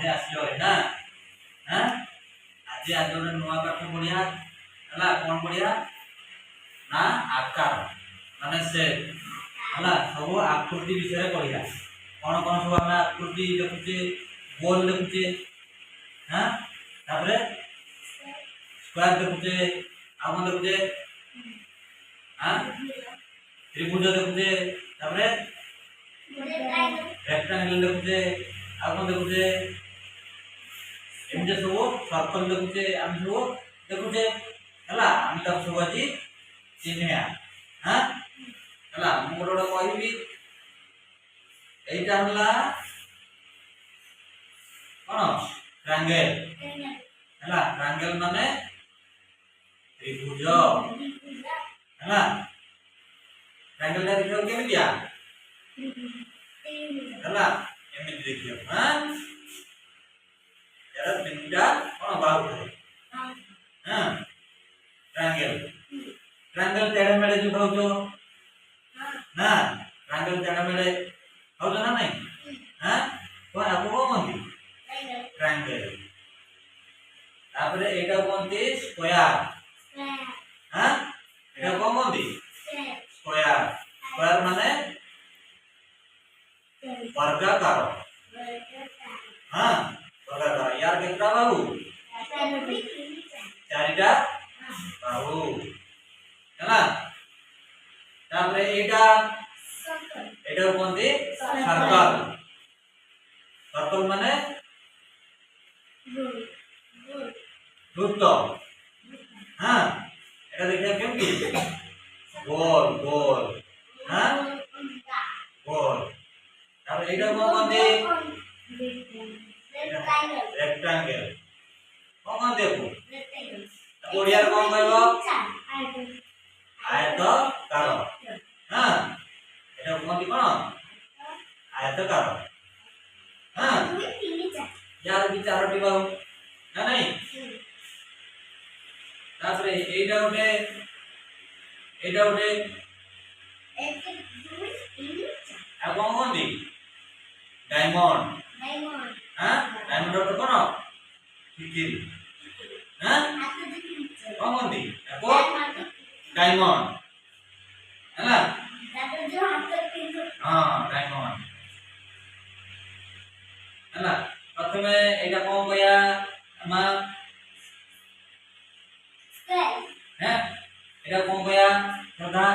आज आसियो ना हां आज आज गोटे नुआ पाठ पढ़िया हला कोन पढ़िया ना आकार माने से हला सब आकृति विषय पढ़िया कोन कोन सब हम आकृति देखुचे गोल देखुचे हां तापरे स्क्वायर देखुचे आ कोन देखुचे हां त्रिभुज देखुचे तापरे रेक्टेंगल देखुचे आ कोन देखुचे एमजे सब सर्कल देखुचे हम सब देखुचे हला हम तब सब आज चिन्हया हां हला मु गोटे कहबी एटा हला कोन ट्रायंगल हला ट्रायंगल माने त्रिभुज हला ट्रायंगल का देखियो केमितिया हला एमिति देखियो हां यार तीनटा कोन बाहु हां ट्रायंगल ट्रायंगल तेढ़े मेढ़े जो खाउछो ना ट्रायंगल तेढ़े मेढ़े खाउछो ना नहीं हां तो आपको को मनती ट्रायंगल तापरे एटा कोनती स्क्वायर हां एटा को मनती स्क्वायर स्क्वायर माने वर्गाकार हां वर्गाकार यार कितना बाहु चारिटा बाहु हला तापरे एटा एटा कोनती सर्कल सर्कल माने वृत्त हां एटा देखिए केमती गोल गोल हां गोल तापरे एटा कोनती रेक्टेंगल कोन देखो ओडिया कोन कहबो आयताकार हां एटा कोनती कोन आयताकार हां यार भी चारोटी बाहु ना नहीं तापरे एटा उठे 1 2 3 आ कोन कोनती डायमंड हां डायमंड तो कोन ठिकिरी हां कोन कोनती को डायमंड हला जो हाथ के हां डायमंड हला प्रथमे एटा कोन गया अमा स्क्वायर हैं एटा कोन गया तथा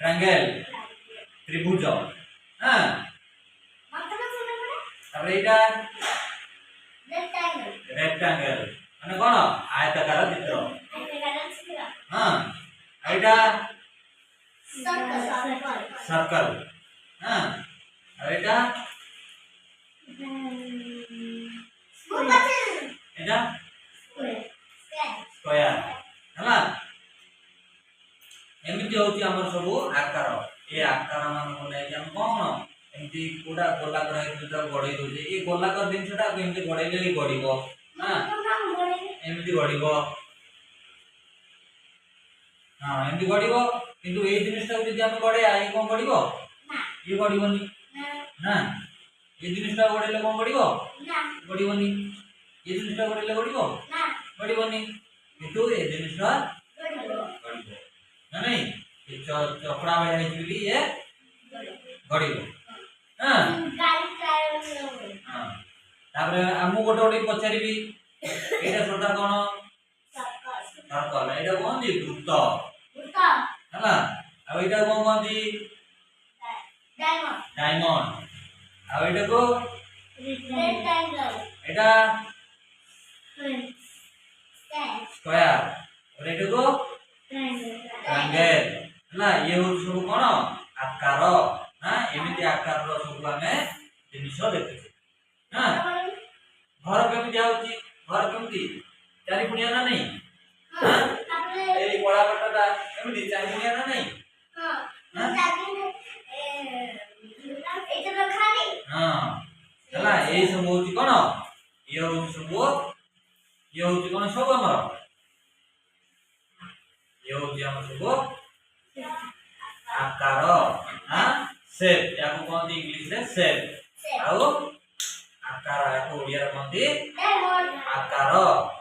ट्रायंगल त्रिभुज हां अब एटा रेक्टेंगल माने कोन आयताकार चित्र हां एटा सर्कल हां अब एटा एटा स्क्वायर हला एमिति होची हमर सब आकार ए आकार मान को नै हम कोन एमिति कोडा गोलाकार है तो गडै दोजे ए गोलाकार दिनछटा एमिति गडैले ही गडिबो हां एमिति गडिबो हां एमिति गडिबो किंतु ए जिनिसटा जदि हम गडै आई कोन गडिबो ना ये गडिबोनी ना ये जिनिसटा गडैले कोन गडिबो ना गडिबोनी ये जिनिसटा गडैले गडिबो ना गडिबोनी किंतु ए जिनिसटा गडिबो ना नहीं ये चपड़ा वाला है कि ये गडिबो हां हां तापरे हमु गोटे गोटे पचारिबी एटा सदा कोन सर्कल एटा कोन दी वृत्त हला अब एटा कोन कोनती डायमंड अब एटा को रेक्टेंगल एटा स्क्वायर और एटा को ट्रायंगल हला ये हो सब कोन आकार हां एमिति आकार रो सब हमें जिनिस देखि हां घर केमिति आउची घर केमिति चारि पुनिया ना नहीं हां ए कोला पटटा केमिति चारि पुनिया ना नहीं हां एटा रखा नहीं हां हला ए सब होची कोन ये हो सब ये होची कोन सब हमर ये होची हम सब आकार हां शेप या को कोन इंग्लिश रे शेप आओ ଓଡ଼ିଆରେ କହନ୍ତି ଆକାର।